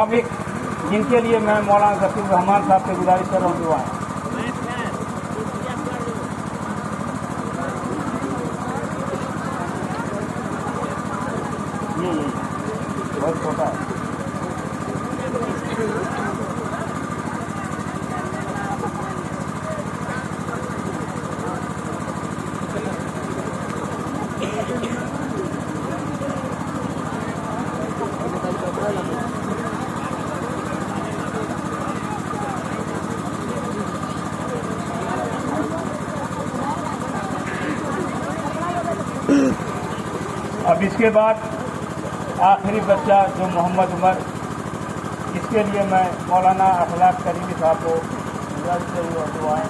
अब एक जिनके लिए मैं मौलाना ज़कीर रहमान साहब से गुजारिश कर रहा हूँ दुआएं। ये बहुत छोटा है। अब इसके बाद आखिरी बच्चा जो मोहम्मद उमर, इसके लिए मैं मौलाना अखलाक करीमी साहब को गुजारिश करूँ और दुआएं।